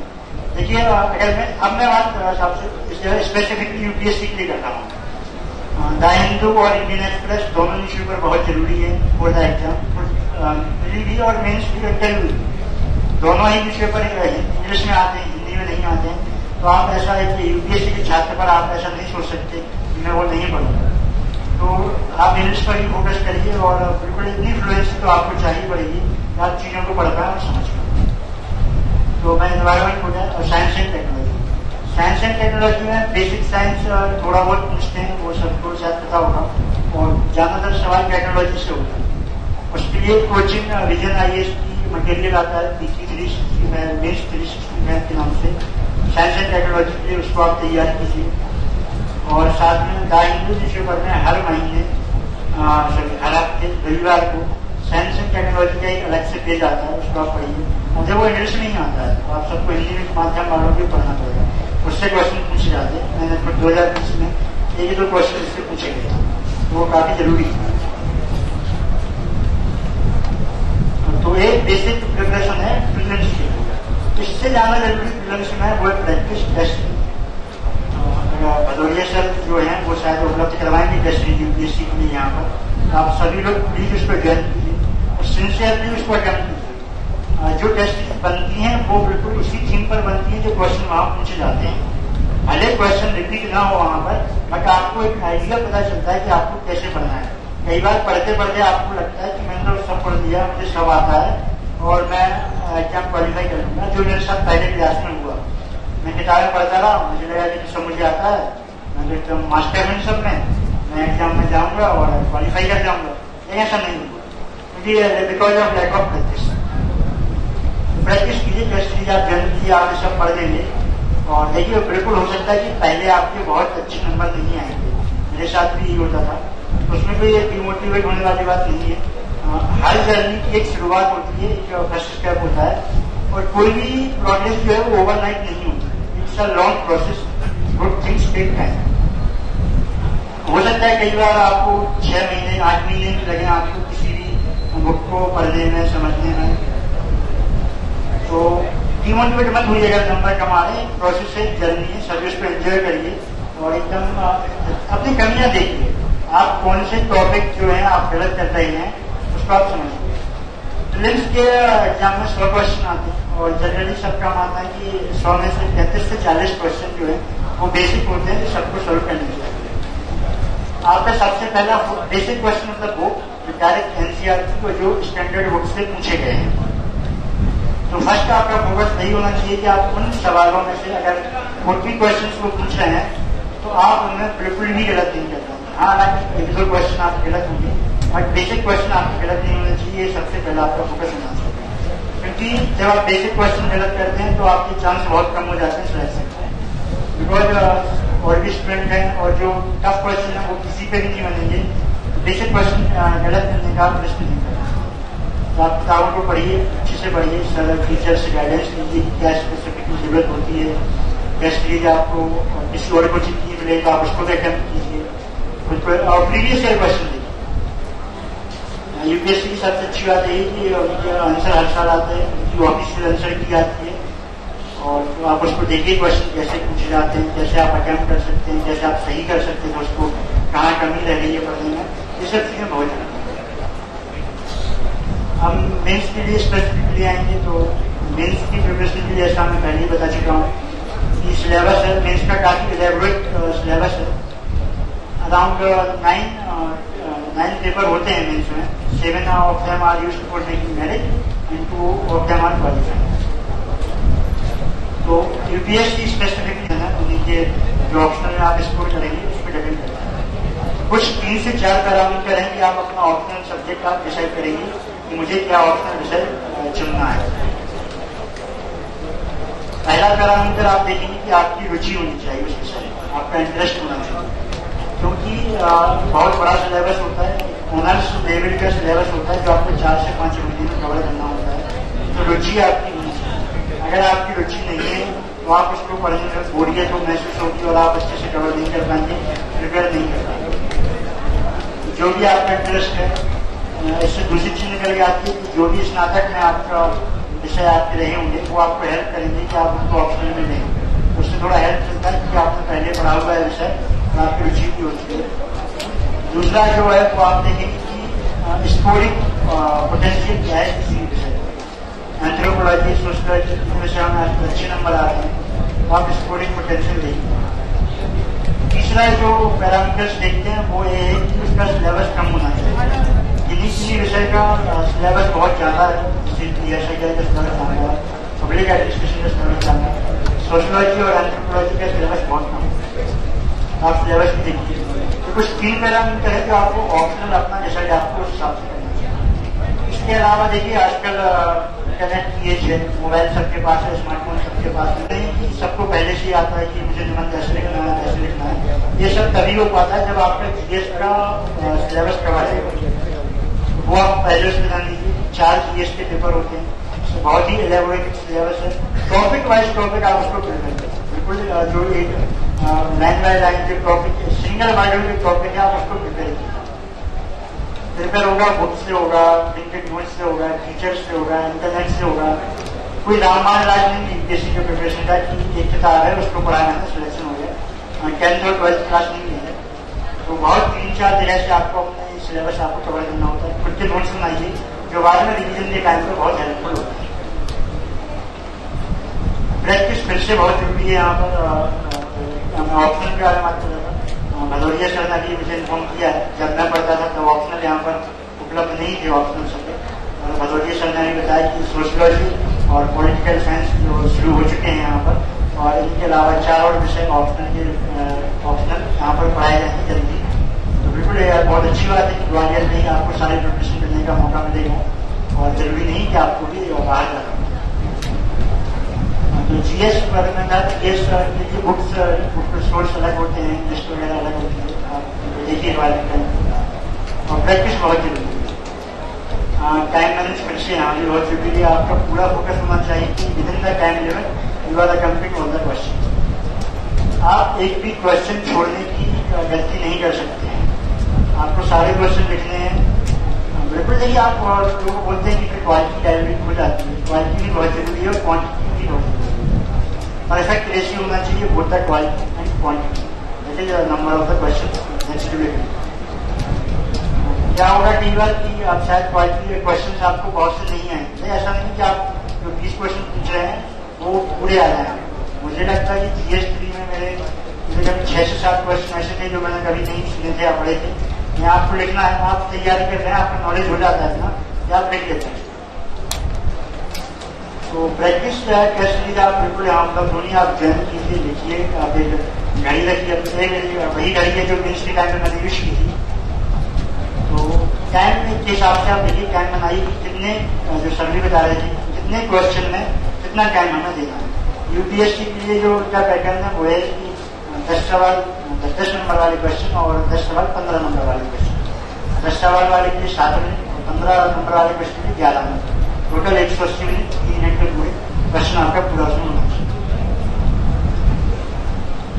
Speaker 1: देखिए अगर मैं बात आपसे स्पेसिफिकली यूपीएससी के लिए करता हूँ। द हिंदू और इंडियन एक्सप्रेस दोनों न्यूज़पेपर बहुत जरूरी है फॉर द एग्जाम, प्रीली और मेंस भी दोनों ही न्यूज़पेपर इंग्लिश में आते हैं, हिंदी में नहीं आते हैं। तो आप ऐसा है कि यूपीएससी के छात्र पर आप ऐसा नहीं सोच सकते कि मैं वो नहीं पढ़ूंगा। तो आप इंग्लिश पर ही फोकस करिए और बिल्कुल इतनी फ्लुएंसी तो आपको चाहिए पड़ेगी कि आप चीजों को पढ़ पाए और समझ पाए। तो मैं एनवायरमेंट हो जाए और science and technology. Science and technology में बेसिक साइंस थोड़ा बहुत पूछते हैं, वो सबको शायद पता होगा, और ज्यादातर सवाल टेक्नोलॉजी से होता है। उसके लिए कोचिंग विजन आईएएस की मटेरियल आता है पीसी 365 के नाम से, साइंस एंड टेक्नोलॉजी के लिए उसको आप तैयार कीजिए। और साथ में द हिंदू न्यूज़पेपर में हर महीने हर हफ्ते रविवार को साइंस एंड टेक्नोलॉजी का एक अलग से पेज आता है, उसको आप पढ़िए। मुझे वो इंग्लिश में ही आता है तो आप सबको हिंदी में माध्यम वालों को पढ़ना पड़ेगा, उससे क्वेश्चन पूछे जाते हैं। मैंने 2020 में 1-2 क्वेश्चन इससे पूछे गए, तो वो काफी जरूरी है। तो एक बेसिक प्रिपरेशन है प्रीलिम्स के लिए। इससे ज्यादा जरूरी प्रीलिम्स में वो प्रैक्टिस टेस्ट। भदौरिया सर जो है वो शायद उपलब्ध करवाएंगे टेस्ट यूपीएससी के लिए यहाँ पर। आप सभी लोग प्लीज उसको ज्वाइन कीजिए और सिंसियरली उसको अटेम्प्ट कीजिए। जो टेस्ट बनती हैं वो बिल्कुल उसी थीम पर बनती है जो क्वेश्चन वहां पूछे जाते हैं। भले क्वेश्चन रिपीट ना हो वहां पर, बट आपको एक आइडिया पता चलता है कि आपको कैसे पढ़ना है। कई बार पढ़ते पढ़ते आपको लगता है कि मैंने तो सब पढ़ दिया, मुझे सब आता है और मैं एग्जाम क्वालिफाई कर लूंगा। जो मेरे साथ पहले क्लास में हुआ, मैं किताबें पढ़ता रहा, मुझे लगा कि सब मुझे आता है, मैं तो मास्टर में सब में, मैं एग्जाम में जाऊंगा और क्वालिफाई कर जाऊंगा। लेकिन ऐसा नहीं हुआ, क्योंकि because of lack of practice. Practice कीजिए, टेस्ट कीजिए, आप जल्द कीजिए, आप सब पढ़ लेंगे। और देखिए बिल्कुल हो सकता है कि पहले आपके बहुत अच्छे नंबर नहीं आएंगे, मेरे साथ भी यही होता था। तो उसमें कोई डिमोटिवेट होने वाली बात नहीं है। हर जर्नी की एक शुरुआत होती है, एक फर्स्ट स्टेप होता है, और कोई भी प्रोग्रेस जो है वो ओवरनाइट नहीं होती। It's a long process, good things take time. हो सकता है कई बार आपको 6 महीने 8 महीने भी लगे आपको किसी भी बुक को पढ़ने में, समझने में। तो डिमोटिवेट मत होइएगा, नंबर कमा रहे, प्रोसेस है, जर्नी है, सभी उसको एंजॉय करिए और एकदम अपनी कमियां देखिए। आप कौन से टॉपिक जो है आप गलत कर रहे हैं उसको आप समझिए। प्रीलिम्स के एग्जाम में 100 क्वेश्चन आते हैं और जनरली सबका मानना है कि 100 में से 33 से 40 क्वेश्चन जो है वो बेसिक होते हैं, सबको सोल्व करने चाहिए। आपका सबसे पहला बेसिक क्वेश्चन मतलब बुक जो डायरेक्ट एनसीईआरटी को जो स्टैंडर्ड बुक से पूछे गए हैं। तो फर्स्ट आपका फोकस नहीं होना चाहिए कि आप उन सवालों में से अगर 40 क्वेश्चन को पूछ रहे हैं तो आप उनमें बिल्कुल भी गलत नहीं कर रहे। हाँ, हालांकि 1-2 क्वेश्चन आप गलत होंगे, बट बेसिक क्वेश्चन आपके गलत नहीं होना चाहिए, सबसे पहले आपका फोकस होना चाहिए। क्योंकि जब आप बेसिक क्वेश्चन गलत करते हैं तो आपके चांस बहुत कम हो जाते हैं सिलेक्शन के। बिकॉज और भी स्टूडेंट हैं और जो टफ क्वेश्चन है वो किसी पे भी नहीं बनेंगे। बेसिक क्वेश्चन गलत करने का आप रिस्क नहीं करना। तो आप किताबों को पढ़िए, अच्छे से पढ़िए, सर टीचर से गाइडेंस लीजिए कि क्या स्पेसिफिक जरूरत होती है। टेस्ट लीजिए, आपको किसी और कोचिंग की मिले तो आप उसको भी अटेम्प्ट कीजिए, और प्रीवियस ईयर क्वेश्चन देखिए। यूपीएससी की सबसे अच्छी बात यही कि उनके आंसर हर साल आते हैं, उनकी ऑफिशियल आंसर की जाती है, और तो आप उसको देखिए क्वेश्चन कैसे पूछे जाते हैं, कैसे आप अटेम्प्ट कर सकते हैं, कैसे आप सही कर सकते हैं, उसको कहाँ कमी रह रही है पढ़ने में, ये सब चीजें बहुत जरूरी है। हम मेंस के लिए स्पेसिफिकली आएंगे तो मेंस की प्रिपरेशन के लिए ऐसा मैं पहले ही बता चुका हूँ कि सिलेबस है मेंस का काफी इलेबोरेट सिलेबस है। अराउंड 9 पेपर होते हैं मेंस में। 7 of them are used for making merit and 2 of them are qualifying। तो यूपीएससी स्पेसिफिकली है ना, उन्हीं के जो ऑप्शनल में आप स्कोर करेंगे उस पर डिपेंड करेंगे। कुछ 3 से 4 पैरामीटर हैं कि आप अपना ऑप्शनल सब्जेक्ट आप डिसाइड करेंगे कि मुझे क्या ऑप्शनल विषय चुनना है। पहला पैरामीटर आप देखेंगे कि आपकी रुचि होनी चाहिए उस विषय में, आपका इंटरेस्ट होना चाहिए। क्योंकि बहुत बड़ा सिलेबस होता है, ऑनर्स लेवल का सिलेबस होता है जो आपको 4 से 5 महीने में कवर करना होता है। तो रुचि आपकी होनी चाहिए। अगर आपकी रुचि नहीं है तो तो आप उसको पढ़ने में बोरियत तो महसूस होगी और आप अच्छे से कवर नहीं कर पाएंगे, प्रिपेयर नहीं कर पाएंगे। जो भी आपका इंटरेस्ट है, इससे दूसरी चीज निकल के आती है कि जो भी स्नातक में आपका विषय आपके रहे होंगे वो आपको हेल्प करेंगे कि आप उनको ऑप्शनल में लेंगे, उससे थोड़ा हेल्प मिलता है कि आपने पहले पढ़ा हुआ है विषय और आपकी रुचि भी होती है। दूसरा जो है वो आप देखेंगे कि स्कोरिंग पोटेंशियल क्या है किसी विषय, एंथ्रोपोलॉजी, सोशियोलॉजी, इन विषयों में आपके अच्छे नंबर आते हैं तो आप स्कोरिंग पोटेंशियल देखेंगे। तीसरा जो पैरामीटर्स देखते हैं वो ये है कि उसका सिलेबस कम होना चाहिए। किसी विषय का सिलेबस बहुत ज्यादा है, जैसे का सिलेबस ज्यादा है, पब्लिक एडमिनिस्ट्रेशन का सिलेबस ज्यादा है, सोशियोलॉजी और एंथ्रोपोलॉजी का सिलेबस बहुत कम है, आप सिलेबस भी देखिए। तो कुछ 3 पैरामीटर है जो आपको ऑप्शनल अपना विषय आपको उस हिसाब से करना चाहिए। इसके अलावा देखिए आजकल इंटरनेट की एज है, मोबाइल सबके पास है, स्मार्टफोन सबके पास है, नहीं कि सबको पहले से ही आता है कि मुझे निबंध कैसे लिखना है, कैसे लिखना है। ये सब तभी हो पाता है जब आपका जीएस का सिलेबस कवर है, वो आप पहले से ध्यान दीजिए। 4 जीएस के पेपर होते हैं, बहुत ही एलेबोरेट सिलेबस है, टॉपिक वाइज टॉपिक आप उसको प्रिपेयर करें, बिल्कुल जो एक लाइन बाय लाइन के टॉपिक, सिंगल मॉड्यूल के टॉपिक है, आप उसको प्रिपेयर कीजिए। प्रिपेयर होगा बुक से होगा, प्रिंटेड नोट्स से होगा, टीचर्स से होगा, इंटरनेट से होगा। कोई रामायण राज नहीं यूपीएससी के प्रिपरेशन का कि एक किताब है उसको पढ़ाना है सिलेक्शन हो गया, 10th और 12th क्लास नहीं है। तो बहुत 3-4 जगह से आपको अपने सिलेबस आपको कवर करना होता है। खुद के नोट्स बनाइए जो बाद में रिवीजन के टाइम पर बहुत हेल्पफुल होता है। प्रैक्टिस फिर से बहुत जरूरी है। यहाँ पर ऑप्शनल के बारे में बात कर रहा था, भदौरिया सर ने भी मुझे इन्फॉर्म किया है, जब मैं पढ़ता था तो ऑप्शनल यहाँ पर उपलब्ध नहीं थे ऑप्शनल सब्जेक्ट, और भदौरिया सर ने भी बताया कि सोशियोलॉजी और पॉलिटिकल साइंस जो शुरू हो चुके हैं यहाँ पर, और इनके अलावा 4 और विषय ऑप्शनल यहाँ पर पढ़ाए जाएंगे जल्दी। तो बिल्कुल बहुत अच्छी बात है कि ग्वालियर में आपको सारे प्रिपरेशन करने का मौका मिलेगा, और जरूरी नहीं कि आपको भी बाहर जाना। तो जीएस बारे में था, जीएस के लिए बुक सोर्स अलग होते हैं, लिस्ट वगैरह अलग होती है, आप देखिए और प्रैक्टिस बहुत जरूरी है। टाइम मैनेज फिर से यहाँ भी बहुत जरूरी है। आपका पूरा फोकस होना चाहिए कि within the time limit you are complete all the question. आप एक भी क्वेश्चन छोड़ने की गलती नहीं कर सकते हैं, आपको सारे क्वेश्चन लिखने हैं। बिल्कुल देखिए, आप लोग बोलते हैं कि फिर क्वालिटी डायरेक्ट हो जाती है, क्वालिटी भी बहुत जरूरी है और क्वांटिटी भी बहुत जरूरी है। परफेक्ट रेशियो होना चाहिए both the quality and quantity, that is number of the question. क्या होगा कई बार कि आप शायद क्वालिटी क्वेश्चन आपको बहुत से नहीं आएंगे, ऐसा नहीं कि आप जो 20 क्वेश्चन पूछ रहे हैं वो पूरे आ जाएंगे। मुझे लगता है कि GS3 में मेरे कभी 6 से 7 क्वेश्चन ऐसे थे जो मैंने कभी नहीं सुने थे या पढ़े थे। यहाँ आपको लिखना है, आप तैयारी कर रहे हैं, आपका नॉलेज हो जाता है ना कि आप लिख लेते हैं। तो प्रैक्टिस जो है कैसे लीजिए आप, बिल्कुल यहाँ मतलब धोनी आप जैन कीजिए, लिखिए, आप एक घड़ी रखिए, वही घड़ी है जो मेंस के टाइम में मैंने यूज की थी। तो टाइम के हिसाब से आप देखिए, टाइम बनाइए कि कितने, जो सर्वे बता रहे थे कितने क्वेश्चन में कितना टाइम हमें देना है। यूपीएससी के लिए जो उनका पैटर्न है वो है कि 10 सवाल 10 नंबर वाले क्वेश्चन और 10 सवाल 15 नंबर वाले क्वेश्चन, 10 सवाल वाले के लिए 7 मिनट और 15 नंबर वाले क्वेश्चन के लिए 11 मिनट, टोटल 180 मिनट, 3 मिनट में पूरे क्वेश्चन आपका पूरा उसमें होना चाहिए।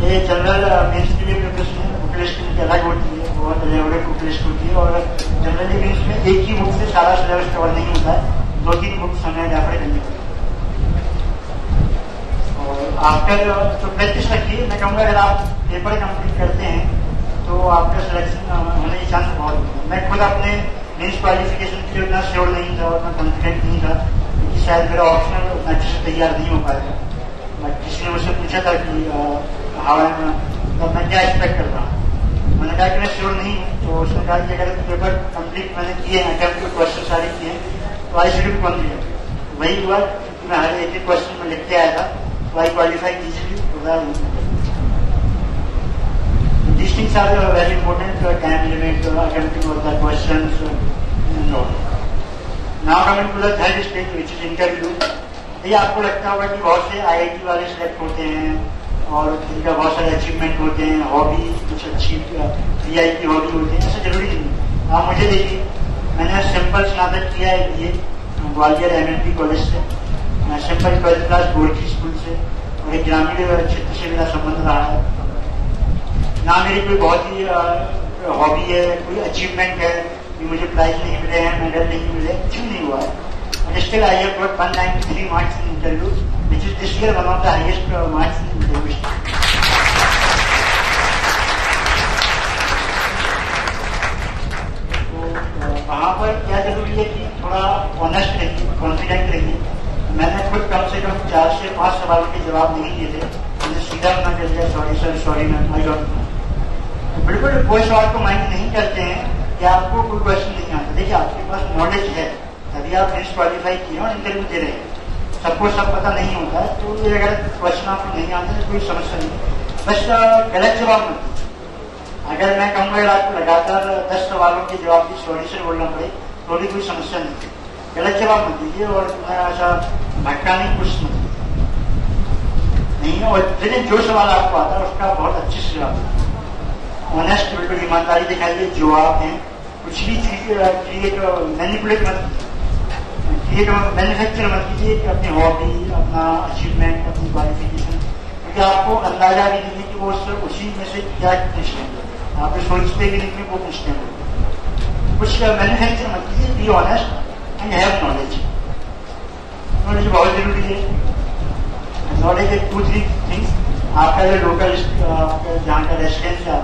Speaker 1: ये जनरल मेंस के लिए प्रिपरेशन है, बुक लिस्ट की अलग होती है, बहुत एलेबोरेट बुक लिस्ट होती है, और जनरली मेंस में एक ही बुक से सारा सिलेबस कवर नहीं होता है, 2-3 बुक्स हमें रेफर करनी पड़ती है। और आफ्टर तो प्रैक्टिस रखिए। मैं कहूँगा अगर आप पेपर कंप्लीट करते हैं तो आपका सिलेक्शन होने के चांस बहुत होते हैं। मैं खुद अपने मेंस क्वालिफिकेशन के लिए उतना श्योर नहीं था, उतना कॉन्फिडेंट नहीं था, क्योंकि शायद मेरा ऑप्शनल उतना अच्छे से तैयार नहीं हो पाएगा। किसी ने मुझसे पूछा था कि तो मैं क्या एक्सपेक्ट कर रहा हूँ, मैंने कहा कि मैं श्योर नहीं हूँ। तो उसने कहा कि अगर पेपर कंप्लीट मैंने किए हैं, अटेम्प्ट क्वेश्चन सारे किए हैं, तो आई शुड बी कॉन्फिडेंट। वही हुआ कि मैं हर एक क्वेश्चन में लिख के आया था, तो I qualify easily. These things are very important, time limit, attempting all the questions, and all. Now coming to the third stage, which is interview. ये आपको लगता होगा कि बहुत से IIT वाले सिलेक्ट होते हैं और जिनका बहुत सारे अचीवमेंट होते हैं, हॉबी कुछ अच्छी VIP हॉबी होती है, ऐसा जरूरी नहीं। आप मुझे देखिए, मैंने सिंपल स्नातक किया है ये ग्वालियर MNP कॉलेज से, सिंपल 12th क्लास गोरखी स्कूल से, और एक ग्रामीण क्षेत्र से मेरा संबंध रहा है। ना मेरी कोई बहुत ही हॉबी है, कोई अचीवमेंट है कि मुझे प्राइज नहीं मिले हैं, मेडल नहीं मिले, कुछ भी नहीं हुआ है। But still I have got 193 marks in interview, which is this year one of the highest marks in interview. वहाँ पर क्या जरूरी है कि थोड़ा ऑनेस्ट रहिए, कॉन्फिडेंट रहिए। मैंने खुद कम से कम 4 से 5 सवालों के जवाब नहीं दिए थे, मुझे सीधा मना कर दिया, sorry sir, sorry ma'am, I don't know. बिल्कुल कोई सवाल को माइंड नहीं करते हैं कि आपको कोई क्वेश्चन नहीं आता। देखिए आपके पास नॉलेज है, तभी आप मेंस क्वालिफाई किए और इंटरव्यू दे रहे हैं। सबको सब पता नहीं होता है, तो ये अगर क्वेश्चन आपको नहीं आते तो कोई समस्या नहीं, बस गलत जवाब मत दीजिए। अगर मैं कहूँगा अगर आपको लगातार 10 सवालों के जवाब की सॉरी से बोलना पड़े तो भी कोई समस्या नहीं, गलत जवाब मत दीजिए और ऐसा भटकाने की कोशिश मत नहीं। और लेकिन जो सवाल आपको आता है उसका बहुत अच्छे से जवाब दीजिए, ऑनेस्ट, बिल्कुल ईमानदारी दिखाइए। जो आप हैं कुछ भी चीज क्रिएट मैनिपुलेट मत कीजिए, मैन्युफैक्चर मत कीजिए कि अपनी हॉबी, अपना अचीवमेंट, अपनी क्वालिफिकेशन, क्योंकि आपको अंदाजा भी नहीं है कि वो उसी में से क्या पूछते हैं, आप सोचते भी नहीं कि वो पूछते हैं। कुछ मैन्युफैक्चर मत कीजिए, be honest and have knowledge. Knowledge बहुत जरूरी है। नॉलेज है 2-3 थिंग्स। आपका जो लोकल जहाँ का रेसिडेंस है,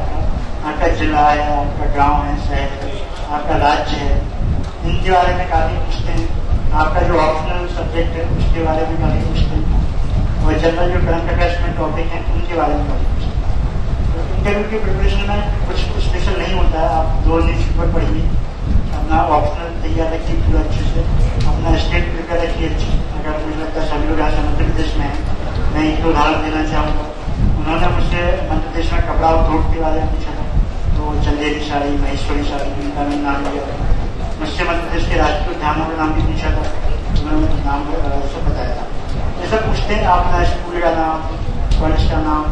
Speaker 1: आपका जिला है, आपका गांव है, शहर है, आपका राज्य है, इनके बारे में काफी पूछते हैं। आपका जो ऑप्शनल सब्जेक्ट है उसके बारे में काफी पूछते हैं, और जनरल जो करंट अफेयर्स में टॉपिक है उनके बारे में काफी पूछते हैं। तो इंटरव्यू के प्रिपरेशन में कुछ स्पेशल नहीं होता है। आप 2 न्यूज़पेपर पढ़िए, अपना ऑप्शनल तैयार रखिए पूरा अच्छे से, अपना स्टेट प्रिपेयर रखिए अच्छे। अगर मुझे लगता है सभी लोग यहाँ से मध्य प्रदेश में हैं, मैं एक उदाहरण देना चाहूँगा। उन्होंने मुझसे मध्य प्रदेश में कपड़ा उद्योग के बारे में पूछा था, तो चंदेरी साड़ी, महेश्वरी साड़ी, इनका मैंने नाम लिया। मुझसे मध्य प्रदेश के राष्ट्रीय उद्यानों का नाम भी पूछा था, उन्होंने नाम से बताया था। ऐसा पूछते हैं अपना स्कूल का नाम, कॉलेज का नाम,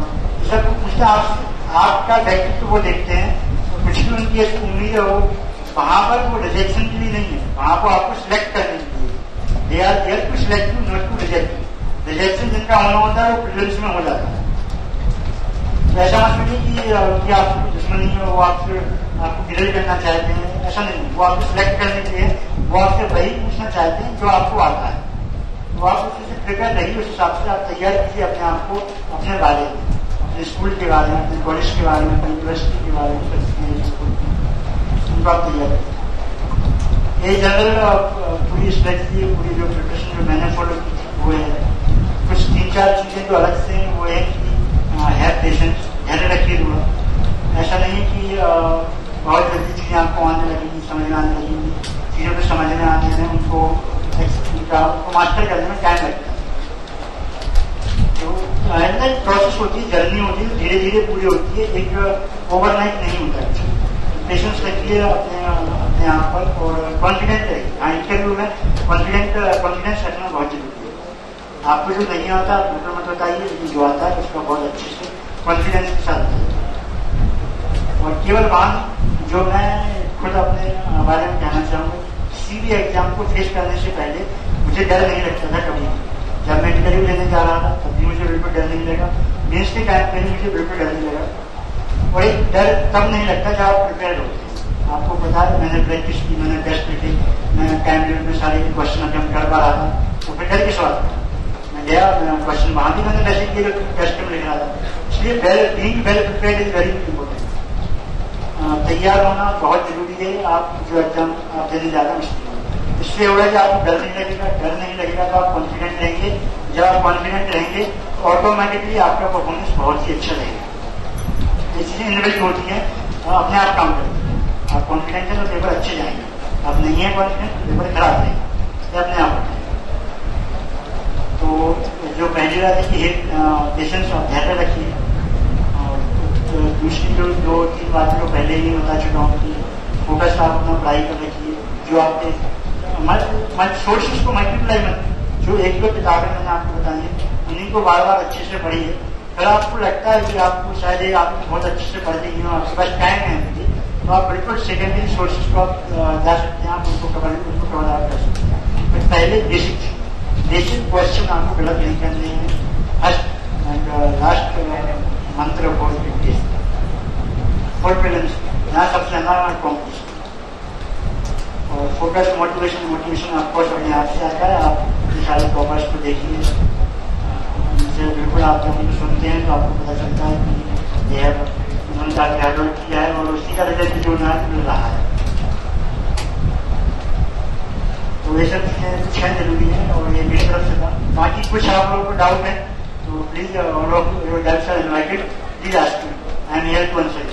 Speaker 1: ऐसा पूछते हैं। आपका व्यक्तित्व वो देखते हैं, तो कुछ भी उनकी ऐसी उम्मीद हो, वहां पर वो रिजेक्शन के लिए नहीं है, वहां को आपको सिलेक्ट करने के लिए। They are there to select you, not to reject. Rejection जिनका होना होता है वो प्रीलिम्स में हो जाता है। तो ऐसा मत समझिए कि आपकी दुश्मनी है, वो आपको गिरल करना चाहते हैं, ऐसा नहीं। वो आपको सिलेक्ट करने के लिए वो आपसे वही पूछना चाहते हैं जो आपको आता है। तो आप उससे प्रिपेयर रहिए, उस हिसाब से आप तैयार कीजिए अपने आप को, अपने बारे में, अपने स्कूल के बारे में, अपने कॉलेज के बारे में, अपनी यूनिवर्सिटी के बारे में, उनको आप तैयार करिए। ये जनरल पूरी स्ट्रेटजी, पूरी जो प्रिपरेशन जो मैंने फॉलो की थी वो है। कुछ 3-4 चीजें जो अलग से वो है कि हैव पेशेंस, धैर्य रखिए थोड़ा। ऐसा नहीं कि बहुत जल्दी चीजें आपको आने लगेंगी, समझ में आने लगेंगी, चीजों को समझ में आने में उनको मास्टर करने में टाइम लगता है। तो प्रोसेस होती है, जर्नी होती है, धीरे धीरे पूरी होती है, एक ओवरनाइट नहीं होता है। पेशेंस रखिए अपने आप पर और कॉन्फिडेंट रहिए। हाँ, इंटरव्यू में कॉन्फिडेंस रखना बहुत जरूरी है। आपको जो नहीं आता आप बिल्कुल मत बताइए, लेकिन जो आता है उसका बहुत अच्छे से कॉन्फिडेंस के साथ बताइए। और केवल वहां जो मैं खुद अपने बारे में कहना चाहूँगा, किसी भी एग्जाम को फेस करने से पहले मुझे डर नहीं लगता था कभी। जब मैं इंटरव्यू लेने जा रहा था तब भी मुझे बिल्कुल डर नहीं लगा, मेंस के टाइम पे मुझे बिल्कुल डर नहीं लगा। और एक डर तब नहीं लगता जब आप प्रिपेयर होते हैं। आपको पता है मैंने प्रैक्टिस की, मैंने टेस्ट लिखे, मैं टाइम लिमिट में सारे क्वेश्चन अटेम्प्ट कर पा रहा था, तो फिर डर किस बात का। मैं गया, क्वेश्चन वहां भी मैंने वैसे किए जो टेस्ट में लिख रहा था। इसलिए being well prepared is very important. तैयार होना बहुत जरूरी है। आप जो एग्जाम आप देने जा रहे हैं मुश्किल है, इसलिए होगा कि आपको डर नहीं लगेगा तो आप कॉन्फिडेंट रहेंगे। जब आप कॉन्फिडेंट रहेंगे तो ऑटोमेटिकली आपका परफॉर्मेंस बहुत ही अच्छा रहेगा। ये चीजें इनबिल्ट होती है, अपने आप काम करेंगे। आप कॉन्फिडेंट है तो पेपर अच्छे जाएंगे, आप नहीं है कॉन्फिडेंट तो पेपर खराब जाएंगे, ये अपने आप। तो जो पहली बात है कि पेशेंस और धैर्य रखिए। दूसरी जो 2-3 बातें तो पहले ही बता चुका हूँ कि फोकस आप अपना पढ़ाई कर रखिए। जो आपके सोर्सेस को मल्टीप्लाई मत, जो 1-2 किताबें मैंने आपको बताई उन्हीं को बार बार अच्छे से पढ़िए। अगर आपको लगता है कि आपको शायद आप बहुत अच्छे से पढ़ रही हो, आपके पास टाइम है, तो आप बिल्कुल सेकेंडरी सोर्सेज को आप जा सकते हैं, आप उनको कवर कर सकते हैं। तो पहले बेसिक क्वेश्चन आपको गलत नहीं करने हैं। फर्स्ट लास्ट मंत्र 450 4 फिल्म यहाँ सबसे ज्यादा कॉम्पिटिशन और फोकस मोटिवेशन ऑफकोर्स अपने आप से आता है। आप सारे टॉपर्स को देखिए, उनसे बिल्कुल आप जब उनको सुनते हैं तो आपको पता चलता है कि ये उन्होंने काफी हार्डवर्क किया है और उसी का रिजल्ट जो मिल रहा है। तो ये सब चीजें कुछ है जरूरी है और ये मेरी तरफ से था। बाकी कुछ आप लोगों को डाउट है तो please all of your doubts are invited, please ask me, I am here to answer.